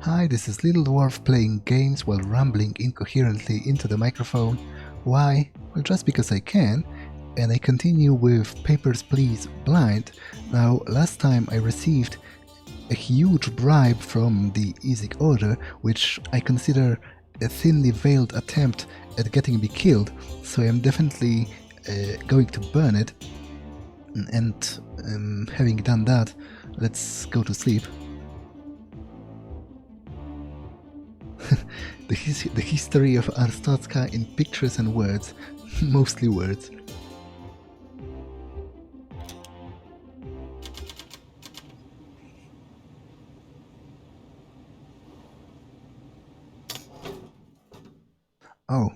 Hi, this is Little Dwarf playing games while rambling incoherently into the microphone. Why? Well, just because I can, and I continue with Papers, Please Blind. Now, last time I received a huge bribe from the East Order, which I consider a thinly veiled attempt at getting me killed, so I am definitely going to burn it. And having done that, let's go to sleep. The history of Arstotzka in pictures and words, mostly words. Oh.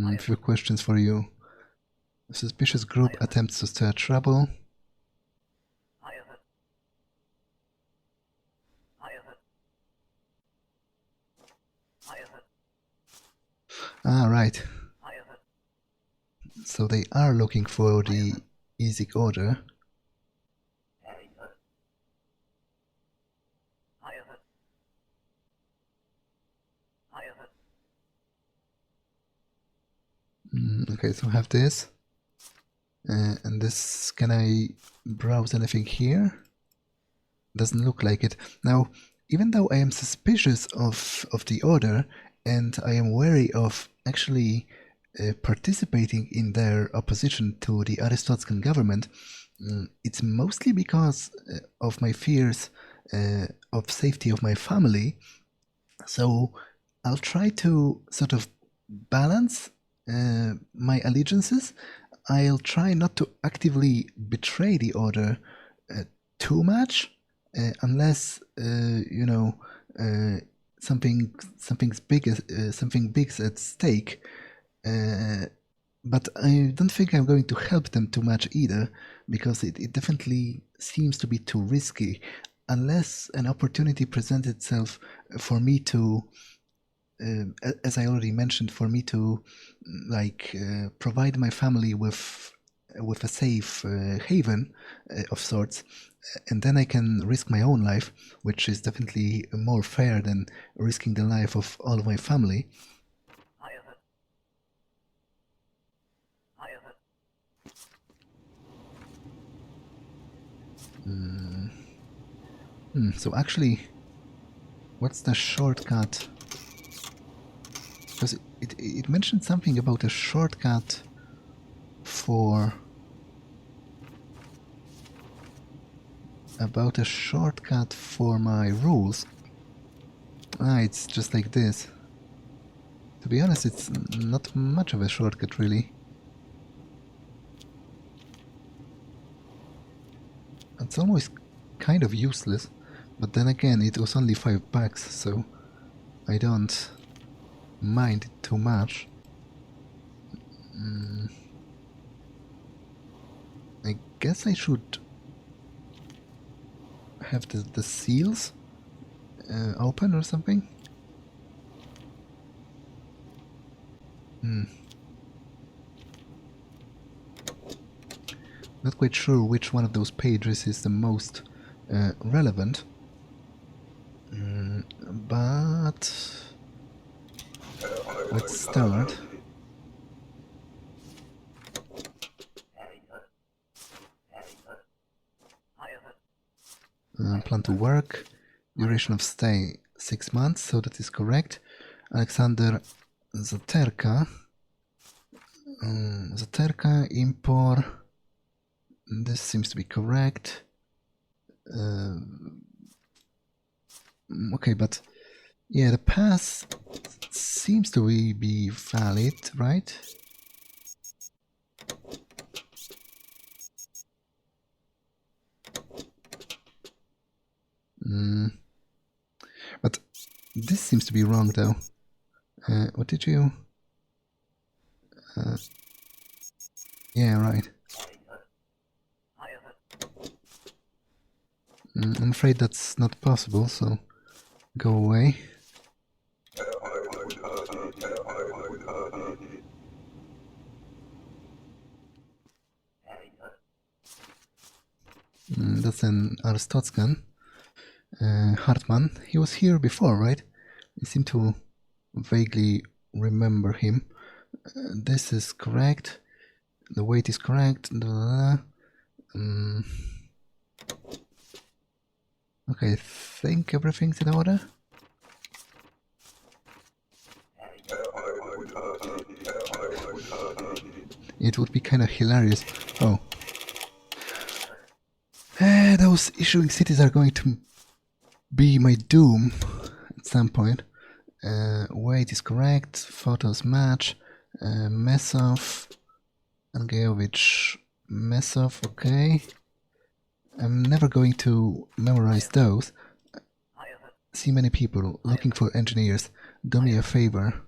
A few questions for you. A suspicious group attempts to stir trouble. Ah, right. So they are looking for the East Order. Okay, so I have this. And this, can I browse anything here? Doesn't look like it. Now, even though I am suspicious of the Order, and I am wary of actually participating in their opposition to the Arstotzkan government, it's mostly because of my fears of safety of my family. So I'll try to sort of balance my allegiances. I'll try not to actively betray the Order too much, unless you know, something big's at stake. But I don't think I'm going to help them too much either, because it definitely seems to be too risky, unless an opportunity presents itself for me to, as I already mentioned, for me to provide my family with a safe haven of sorts, and then I can risk my own life, which is definitely more fair than risking the life of all of my family. So actually, what's the shortcut? Because it mentioned something about a shortcut for my rules. Ah, it's just like this. To be honest, it's not much of a shortcut, really. It's almost kind of useless, but then again, it was only $5, so I don't mind it too much. I guess I should have the seals open or something. Not quite sure which one of those pages is the most relevant, but let's start. Plan to work, duration of stay 6 months, so that is correct. Alexander Zaterka, import. This seems to be correct. Okay, but yeah, the pass seems to be valid, right? But this seems to be wrong, though. What did you... yeah, right. I'm afraid that's not possible, so go away. That's an Arstotzkan. Hartmann. He was here before, right? I seem to vaguely remember him. This is correct. The weight is correct. Okay, I think everything's in order. It would be kind of hilarious. Oh. Those issuing cities are going to be my doom at some point. Weight is correct. Photos match. Mesov. Angejovich. Mesov, okay. I'm never going to memorize those. See many people looking for engineers. Do me a favor.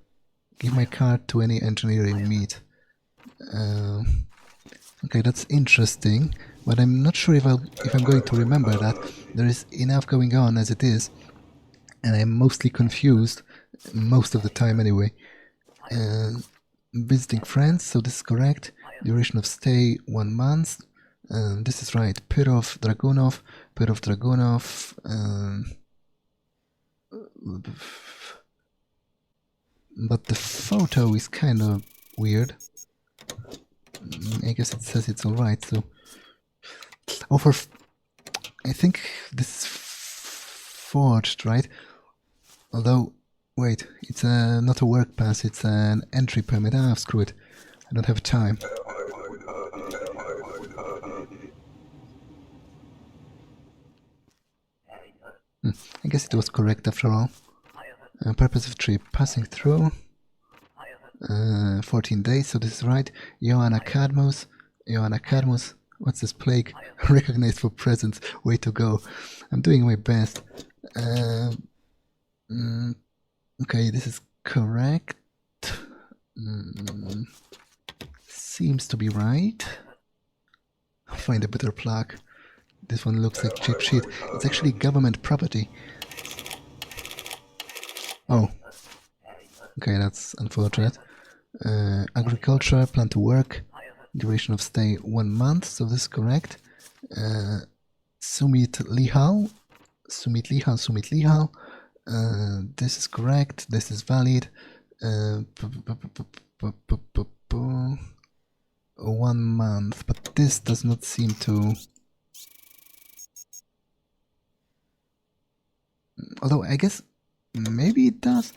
Give my card to any engineer you meet. Okay, that's interesting, but I'm not sure if I'm going to remember that. There is enough going on as it is, and I'm mostly confused, most of the time anyway. Visiting friends, so this is correct. Duration of stay 1 month. This is right. Pirov Dragunov. But the photo is kind of weird. I guess it says it's alright, so... Oh, I think this is forged, right? Although, wait, it's not a work pass, it's an entry permit. Ah, screw it. I don't have time. I guess it was correct after all. Purpose of trip, passing through. 14 days, so this is right. Joanna Cadmus. What's this plague? Recognized for presence. Way to go. I'm doing my best. Okay, this is correct. Seems to be right. I'll find a better plaque. This one looks like cheap shit. It's actually government property. Oh. Okay, that's unfortunate. Agriculture, plan to work. Duration of stay 1 month, so this is correct. Sumit Lihal. This is correct. This is valid. 1 month, but this does not seem to... Although I guess maybe it does.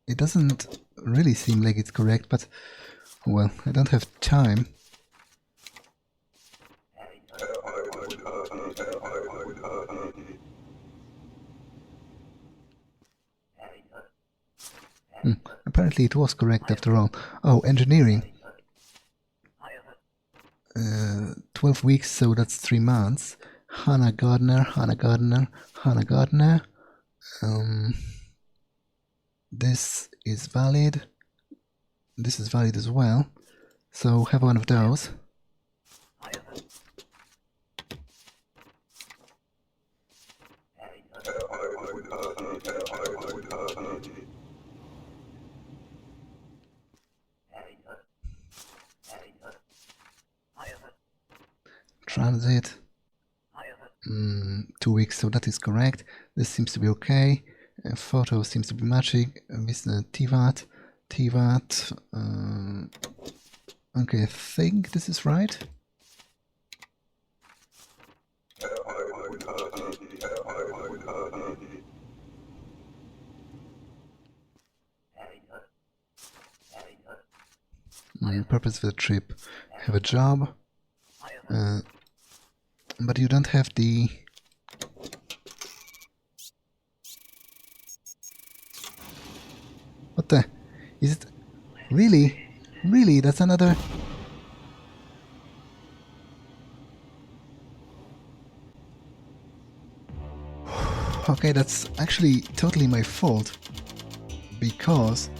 It doesn't really seem like it's correct, but well, I don't have time. Apparently it was correct after all. Oh, engineering. 12 weeks, so that's 3 months. Hannah Gardner. This is valid. This is valid as well. So have one of those. Transit. 2 weeks, so that is correct. This seems to be okay. Photo seems to be matching. This TVAT. Okay, I think this is right. Purpose of the trip. Have a job. But you don't have the... What the... Is it... Really? Really? That's another... Okay, that's actually totally my fault. Because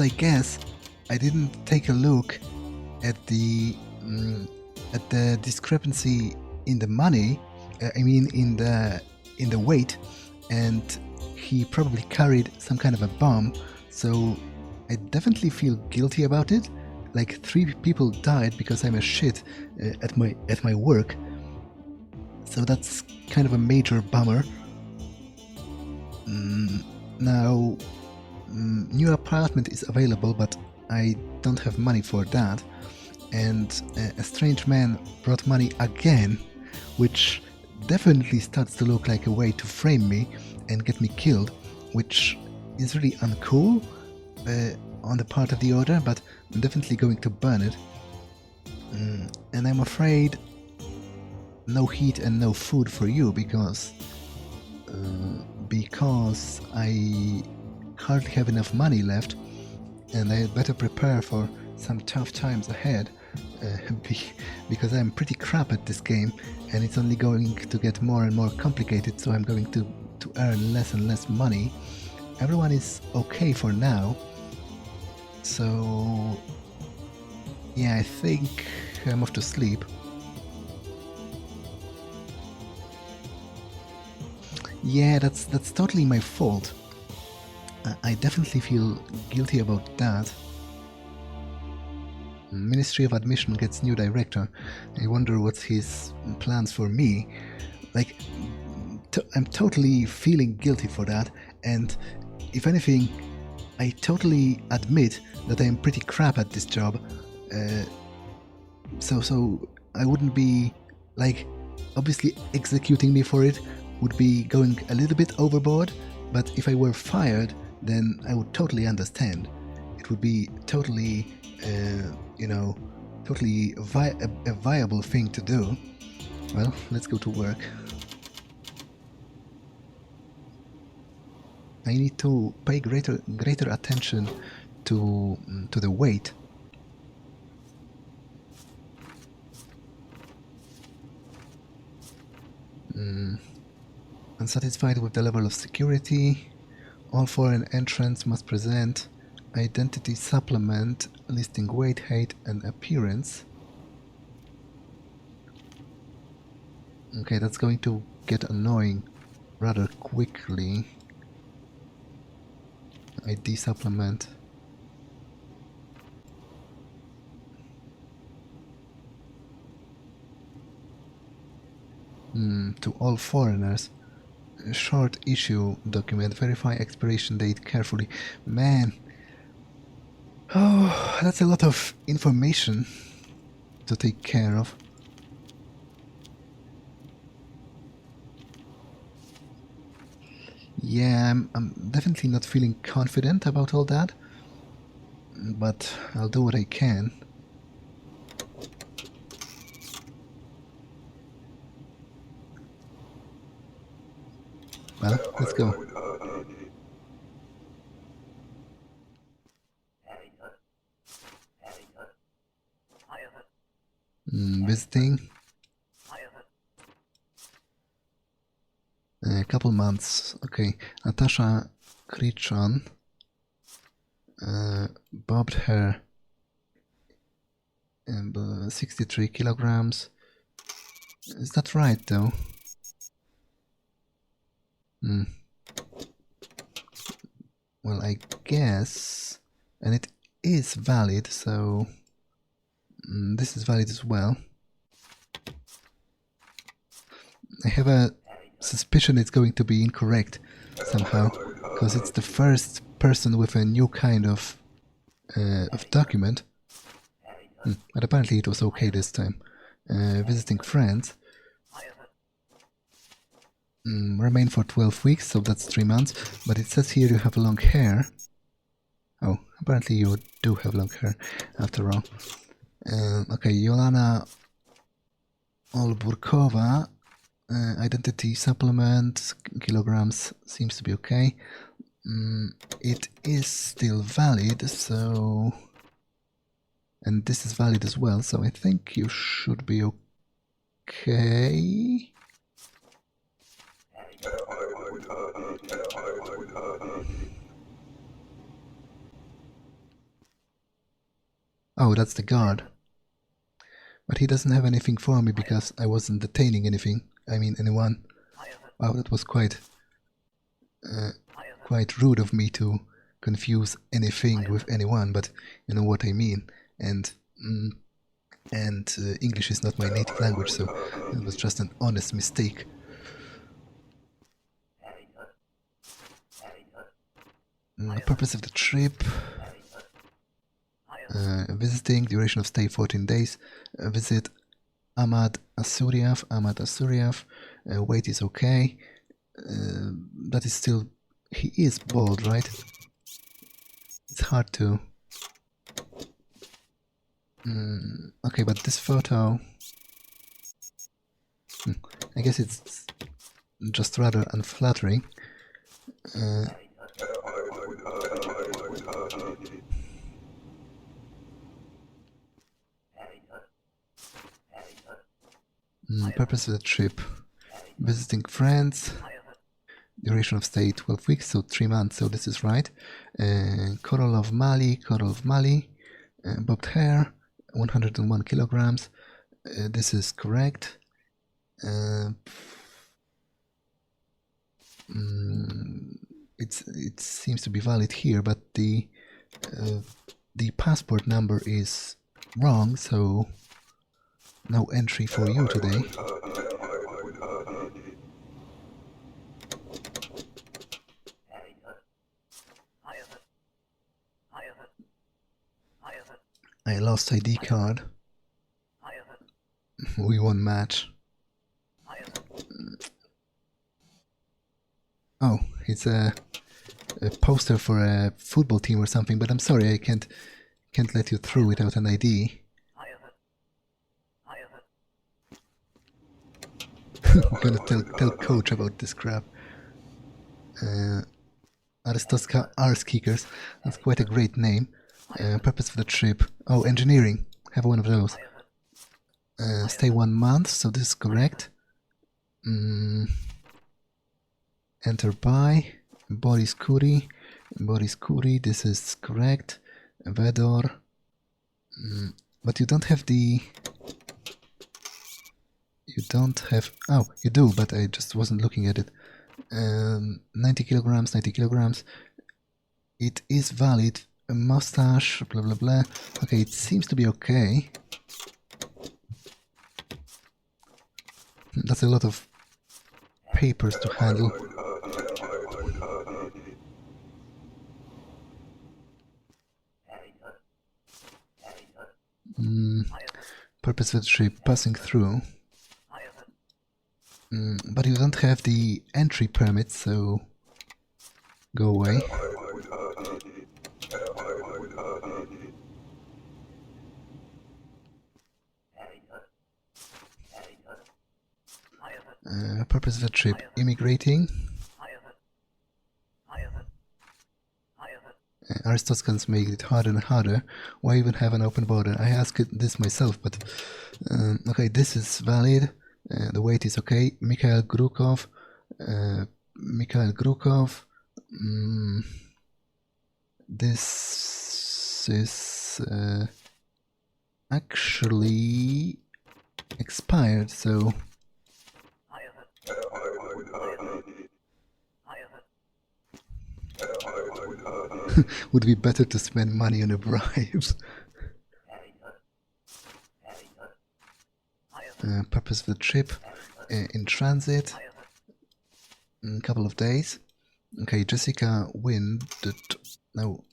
I guess I didn't take a look at the discrepancy in the money, I mean in the weight, and he probably carried some kind of a bomb, so I definitely feel guilty about it. Like 3 people died because I'm a shit at my work, so that's kind of a major bummer. Now, new apartment is available, but I don't have money for that, and a strange man brought money again, which definitely starts to look like a way to frame me and get me killed, which is really uncool on the part of the order, but I'm definitely going to burn it. And I'm afraid no heat and no food for you, because I hardly have enough money left, and I had better prepare for some tough times ahead, because I'm pretty crap at this game, and it's only going to get more and more complicated, so I'm going to earn less and less money. Everyone is okay for now, so yeah, I think I'm off to sleep. Yeah, that's totally my fault. I definitely feel guilty about that. Ministry of Admission gets new director. I wonder what's his plans for me. Like, I'm totally feeling guilty for that, and if anything, I totally admit that I'm pretty crap at this job. So I wouldn't be, like, obviously executing me for it would be going a little bit overboard, but if I were fired, then I would totally understand. It would be totally, totally a viable thing to do. Well, let's go to work. I need to pay greater attention to the weight. Unsatisfied with the level of security. All foreign entrants must present identity supplement listing weight, height, and appearance. Okay, that's going to get annoying rather quickly. ID supplement. To all foreigners. Short issue document. Verify expiration date carefully. Man. Oh, that's a lot of information to take care of. Yeah, I'm definitely not feeling confident about all that, but I'll do what I can. Well, let's go. Visiting. A couple months. Okay. Natasha Krichon. Bobbed hair. And 63 kilograms. Is that right, though? Well, I guess. And it is valid, so this is valid as well. I have a suspicion it's going to be incorrect somehow, because it's the first person with a new kind of document. But apparently it was okay this time. Visiting friends. Remain for 12 weeks, so that's 3 months. But it says here you have long hair. Oh, apparently you do have long hair, after all. Okay, Yolana Olburkova. Identity supplement, kilograms, seems to be okay. It is still valid, so... And this is valid as well, so I think you should be okay. Oh, that's the guard. But he doesn't have anything for me because I wasn't detaining anything. I mean anyone. Wow, that was quite rude of me to confuse anything with anyone, but you know what I mean. And English is not my native language, so it was just an honest mistake. The purpose of the trip: visiting, duration of stay 14 days, visit Ahmad Asuryav, weight is okay, that is still, he is bald, right? It's hard to... okay, but this photo... I guess it's just rather unflattering. Purpose of the trip: visiting friends, duration of stay 12 weeks, so 3 months, so this is right. Coral of Mali, bobbed hair, 101 kilograms, this is correct. It seems to be valid here, but the passport number is wrong, so no entry for you today. I lost ID card. We won match. Oh, it's a poster for a football team or something, but I'm sorry, I can't let you through without an ID. I'm gonna tell coach about this crap. Arstotzka Ars Kickers, that's quite a great name. Purpose for the trip: oh, engineering, have one of those. Stay 1 month, so this is correct. Enter by Boris Kuri, this is correct. Vedor, but you don't have the... You don't have... oh, you do, but I just wasn't looking at it. 90 kilograms. It is valid. A mustache, blah blah blah. Okay, it seems to be okay. That's a lot of papers to handle. Purpose of the trip: passing through. But you don't have the entry permit, so go away. Purpose of the trip: immigrating. Arstotzkans make it harder and harder. Why even have an open border? I asked this myself, but okay, this is valid. The weight is okay. Mikhail Grukov. This is actually expired, so would be better to spend money on a bribes. Purpose of the trip: in transit, a couple of days. Okay, Jessica Wind. No,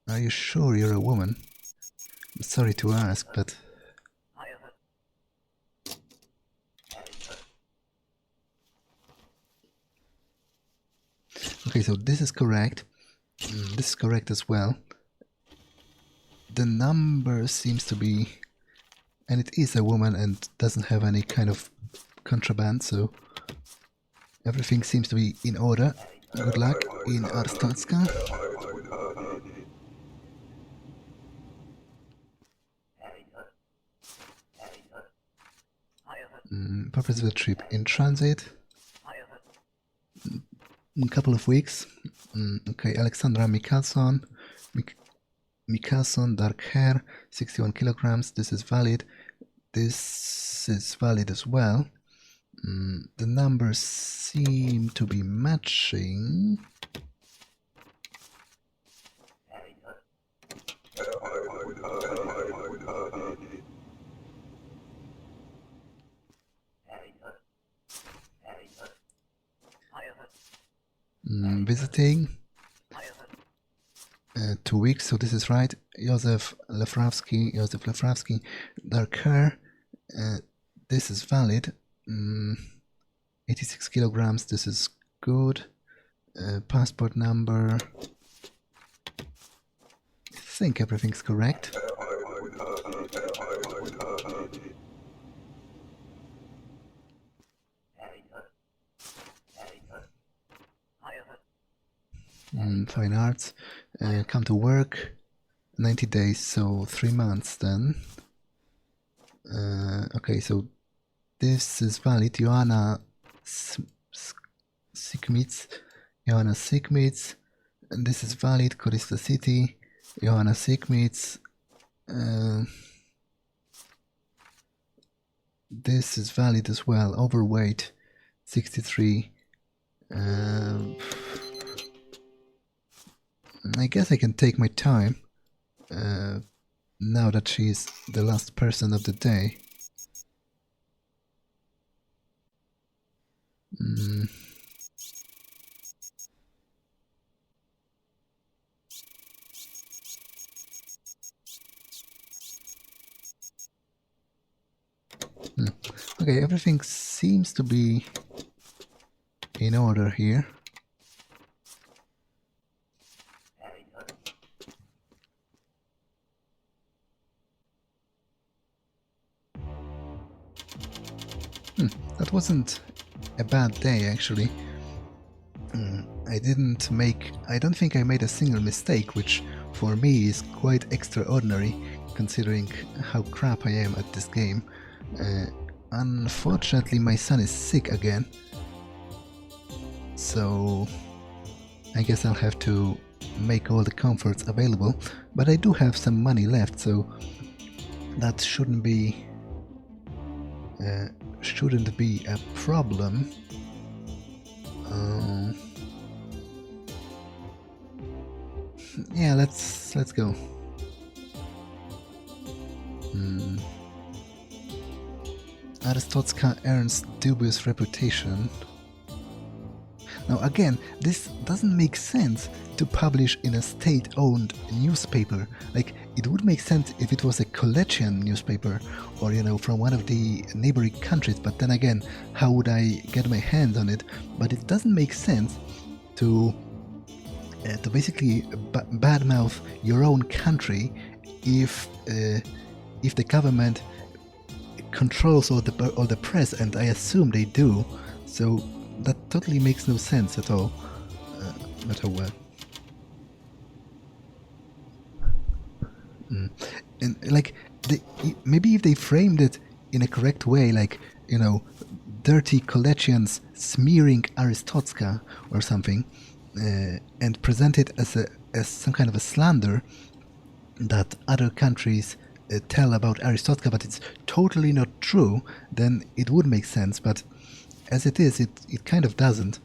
are you sure you're a woman? I'm sorry to ask, but okay, so this is correct. This is correct as well. The number seems to be, and it is a woman and doesn't have any kind of contraband, so everything seems to be in order. Good luck in Arstotzka. Purpose of the trip: in transit. A couple of weeks. Okay, Alexandra Mikhalson, dark hair, 61 kilograms. This is valid. This is valid as well. The numbers seem to be matching. Visiting 2 weeks, so this is right. Josef Lefrawski, dark hair. This is valid. 86 kilograms, this is good. Passport number. I think everything's correct. Fine arts. Come to work. 90 days, so 3 months then. Okay, so this is valid. Joanna Sigmitz. And this is valid. Korista City. Joanna Sigmitz. This is valid as well. Overweight. 63. I guess I can take my time. Now that she's the last person of the day. Okay, everything seems to be in order here. That wasn't a bad day, actually. I don't think I made a single mistake, which for me is quite extraordinary, considering how crap I am at this game. Unfortunately, my son is sick again, so I guess I'll have to make all the comforts available, but I do have some money left, so that shouldn't be a problem. Yeah, let's go. Arstotzka earns dubious reputation. Now again, this doesn't make sense to publish in a state-owned newspaper. Like, it would make sense if it was a Kolechian newspaper, or, you know, from one of the neighboring countries, but then again, how would I get my hands on it? But it doesn't make sense to basically badmouth your own country if the government controls all the press, and I assume they do. So that totally makes no sense at all. But oh well. And like, maybe if they framed it in a correct way, like, you know, dirty Kolechians smearing Arstotzka or something, and present it as some kind of a slander that other countries tell about Arstotzka, but it's totally not true, then it would make sense. But as it is, it kind of doesn't.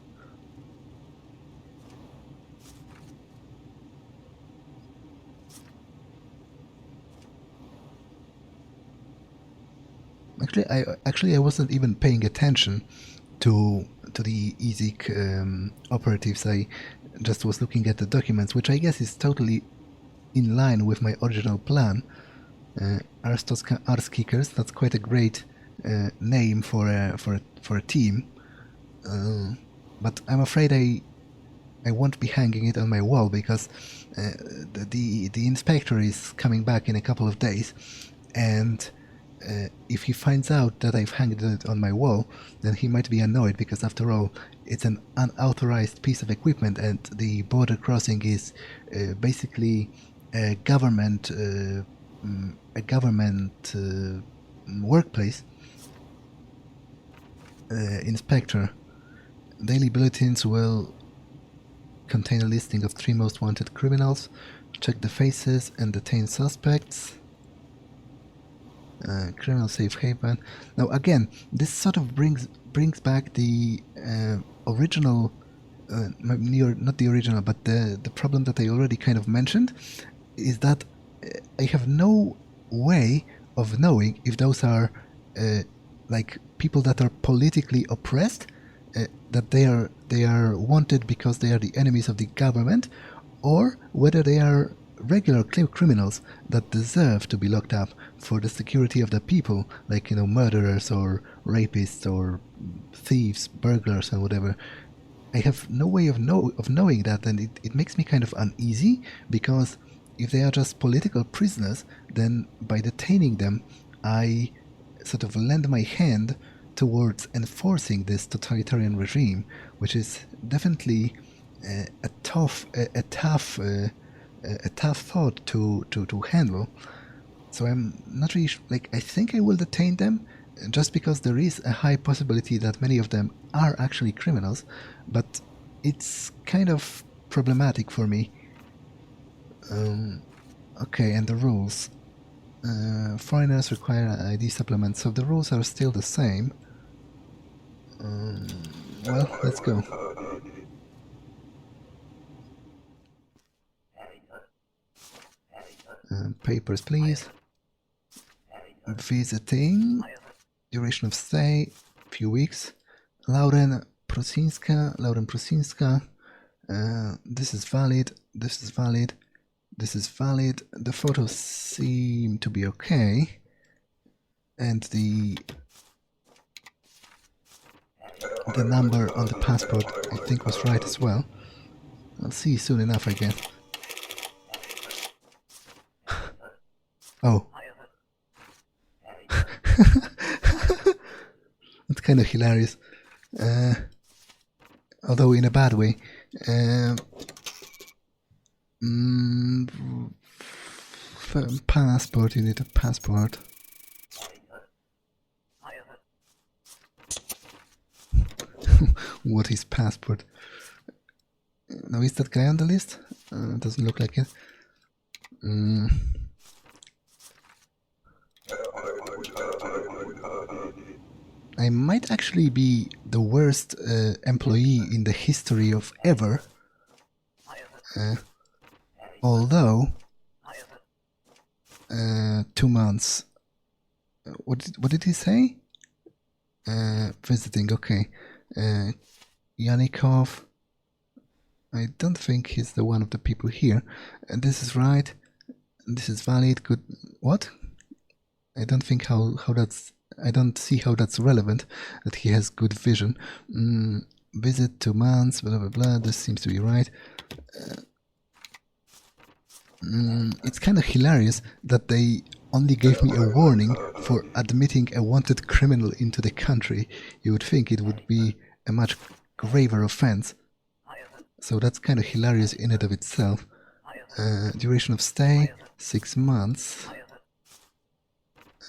Actually, I wasn't even paying attention to the EZIC operatives. I just was looking at the documents, which I guess is totally in line with my original plan. Arstotzka Arskickers. That's quite a great name for a team. But I'm afraid I won't be hanging it on my wall, because the inspector is coming back in a couple of days, and if he finds out that I've hanged it on my wall, then he might be annoyed, because after all, it's an unauthorized piece of equipment, and the border crossing is basically a government workplace. Inspector. Daily bulletins will contain a listing of 3 most wanted criminals. Check the faces and detain suspects. Criminal safe haven. Now again, this sort of brings brings back the original, not the original, but the problem that I already kind of mentioned, is that I have no way of knowing if those are like people that are politically oppressed, that they are wanted because they are the enemies of the government, or whether they are regular criminals that deserve to be locked up for the security of the people, like, you know, murderers or rapists or thieves, burglars and whatever. I have no way of knowing that, and it makes me kind of uneasy, because if they are just political prisoners, then by detaining them, I sort of lend my hand towards enforcing this totalitarian regime, which is definitely a tough thought to handle. So I'm not really like, I think I will detain them, just because there is a high possibility that many of them are actually criminals, but it's kind of problematic for me. Okay, and the rules. Foreigners require an ID supplement, so the rules are still the same. Well, let's go. Papers, please. Visiting. Duration of stay, few weeks. Lauren Prusinska. This is valid. This is valid. This is valid. The photos seem to be okay. And the number on the passport, I think, was right as well. I'll see soon enough, I guess. Oh. That's kind of hilarious. Although in a bad way. Passport, you need a passport. What is passport? Now, is that guy on the list? Doesn't look like it. I might actually be the worst employee in the history of ever. Although 2 months. What did he say? Visiting. Okay. Yanikov. I don't think he's the one of the people here. This is right. This is valid. Good. What? I don't think how that's. I don't see how that's relevant. That he has good vision. Visit 2 months. Blah blah blah. This seems to be right. It's kind of hilarious that they only gave me a warning for admitting a wanted criminal into the country. You would think it would be a much graver offense. So that's kind of hilarious in and of itself. Duration of stay, 6 months.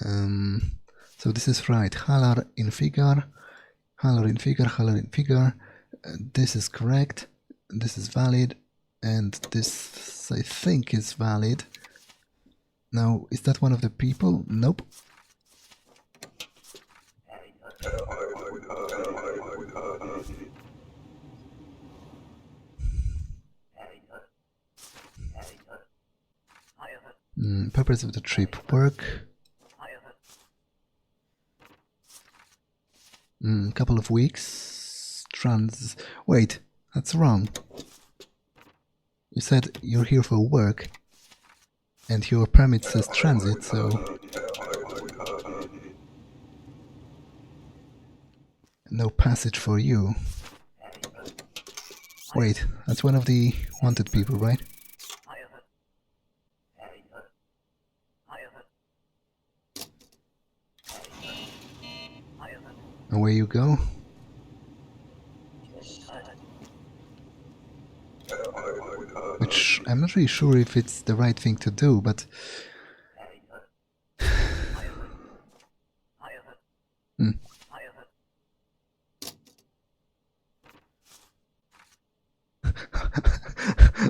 So this is right. Halar in figure. This is correct. This is valid. And this, I think, is valid. Now, is that one of the people? Nope. Purpose of the trip. Work. Couple of weeks. Wait, that's wrong. You said you're here for work, and your permit says transit, so... No passage for you. Wait, that's one of the wanted people, right? Away you go. Which I'm not really sure if it's the right thing to do, but...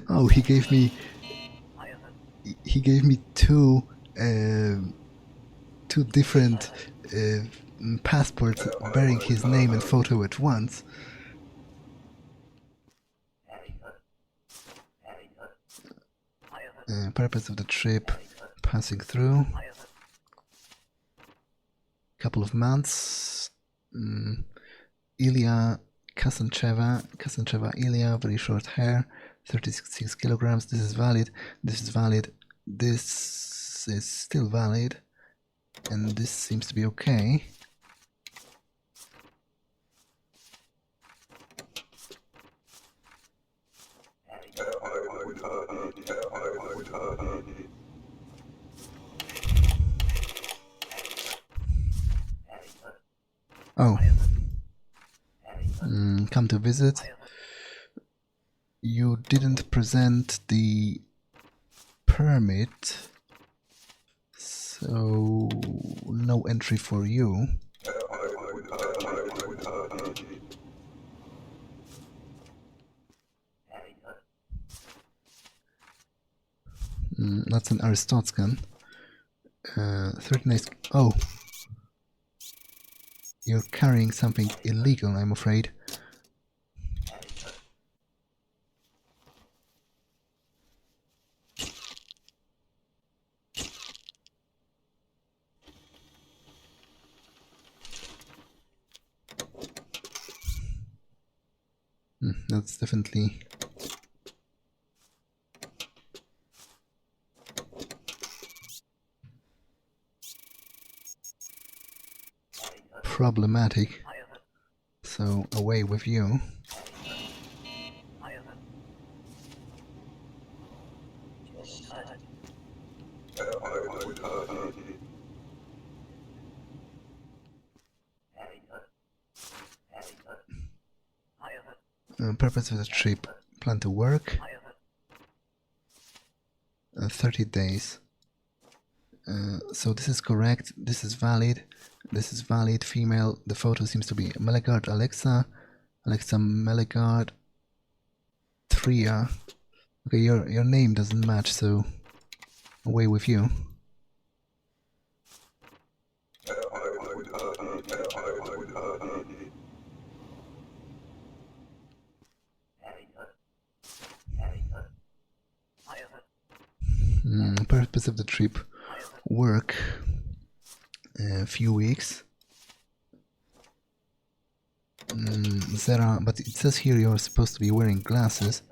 Oh, he gave me two different passports bearing his name and photo at once. Purpose of the trip, passing through. Couple of months. Ilya Kasancheva Ilya, very short hair, 36 kilograms. This is valid. This is valid. This is still valid. And this seems to be okay. Oh. Come to visit. You didn't present the permit, so no entry for you. That's an Arstotzkan. 39. Oh, you're carrying something illegal, I'm afraid. That's definitely problematic, so away with you. Purpose of the trip, plan to work. 30 days. So this is correct, this is valid, female. The photo seems to be Melegard Alexa Melegard Tria. Okay, your name doesn't match, so away with you. Purpose of the trip, work, a few weeks. Zara, but it says here you're supposed to be wearing glasses.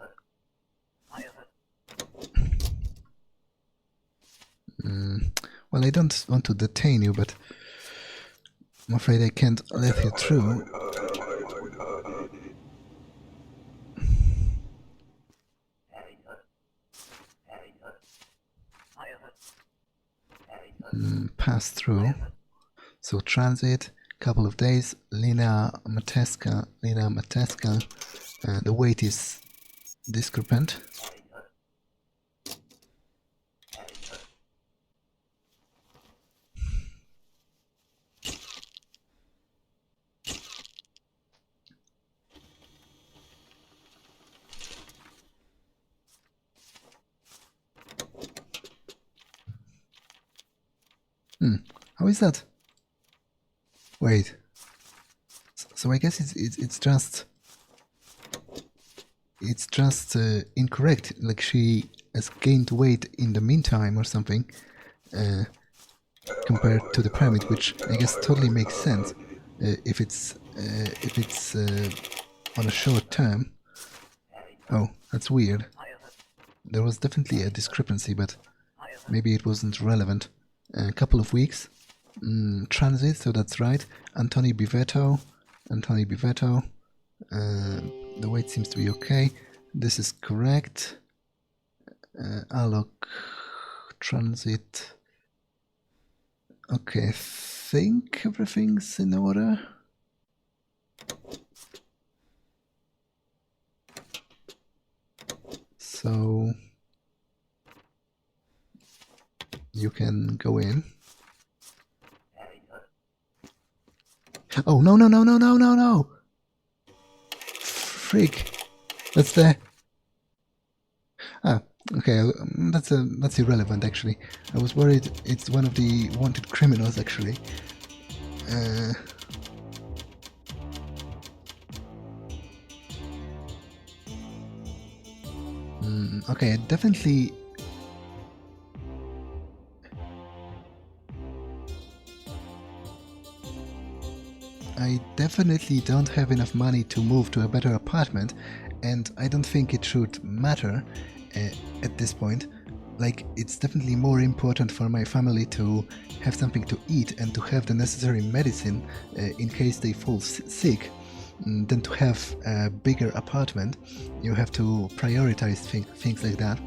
Well, I don't want to detain you, but I'm afraid I can't let you through. Pass through. So transit, couple of days. Lina Mateska. The weight is discrepant. How is that? Wait. So I guess it's just incorrect. Like she has gained weight in the meantime or something, compared to the permit, which I guess totally makes sense if it's on a short term. Oh, that's weird. There was definitely a discrepancy, but maybe it wasn't relevant. A couple of weeks. Transit, so that's right. Antoni Bivetto. The weight seems to be okay. This is correct. Alloc transit. Okay, I think everything's in order. So you can go in. Oh, no. Freak. That's the... Ah, okay, that's irrelevant actually. I was worried it's one of the wanted criminals actually. Okay, definitely. I definitely don't have enough money to move to a better apartment, and I don't think it should matter at this point. Like, it's definitely more important for my family to have something to eat and to have the necessary medicine in case they fall sick than to have a bigger apartment. You have to prioritize things like that.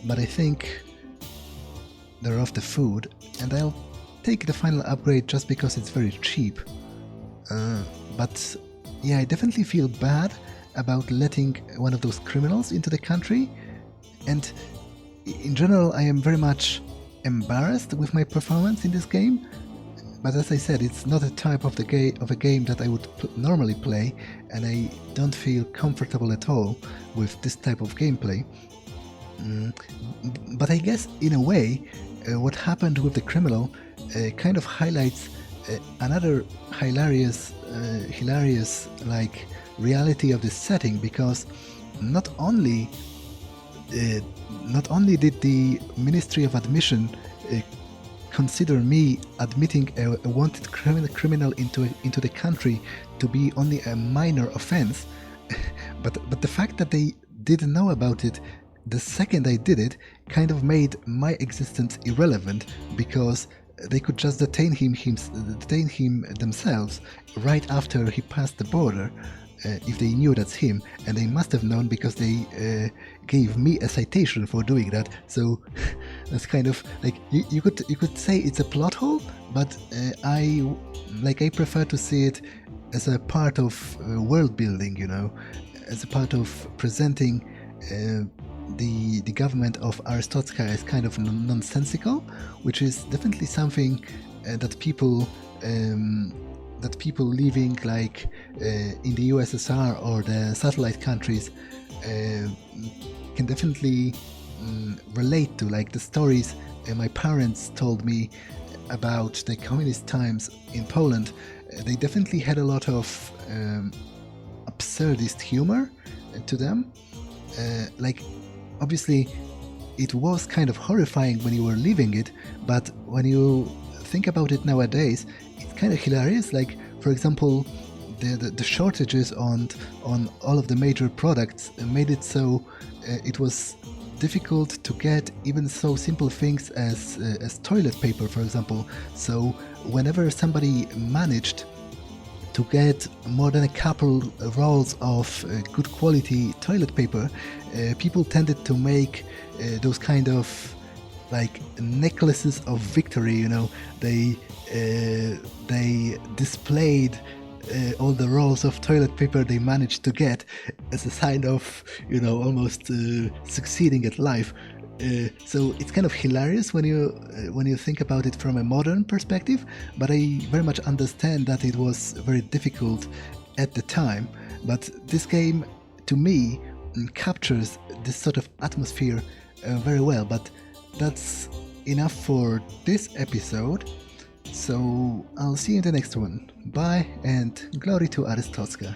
But I think they're off the food, and I'll take the final upgrade just because it's very cheap. But yeah, I definitely feel bad about letting one of those criminals into the country, and in general I am very much embarrassed with my performance in this game. But as I said, it's not a type of a game that I would normally play, and I don't feel comfortable at all with this type of gameplay. But I guess in a way, what happened with the criminal kind of highlights another hilarious like reality of this setting, because not only did the Ministry of Admission consider me admitting a wanted criminal into the country to be only a minor offense, but the fact that they didn't know about it the second I did it kind of made my existence irrelevant, because they could just detain him themselves right after he passed the border, if they knew that's him, and they must have known because they gave me a citation for doing that. So that's kind of like you could say it's a plot hole, but I prefer to see it as a part of world building, you know, as a part of presenting the government of Arstotzka as kind of nonsensical, which is definitely something that people living like in the USSR or the satellite countries can definitely relate to, like the stories my parents told me about the communist times in Poland. They definitely had a lot of absurdist humor to them. Like, obviously it was kind of horrifying when you were living it, but when you think about it nowadays, it's kind of hilarious. Like, for example, the shortages on all of the major products made it so it was difficult to get even so simple things as toilet paper, for example. So whenever somebody managed to get more than a couple rolls of good quality toilet paper, people tended to make those kind of like necklaces of victory, you know. They displayed all the rolls of toilet paper they managed to get as a sign of, you know, almost succeeding at life. So it's kind of hilarious when you think about it from a modern perspective, but I very much understand that it was very difficult at the time. But this game, to me, captures this sort of atmosphere very well. But that's enough for this episode, so I'll see you in the next one. Bye, and glory to Arstotzka.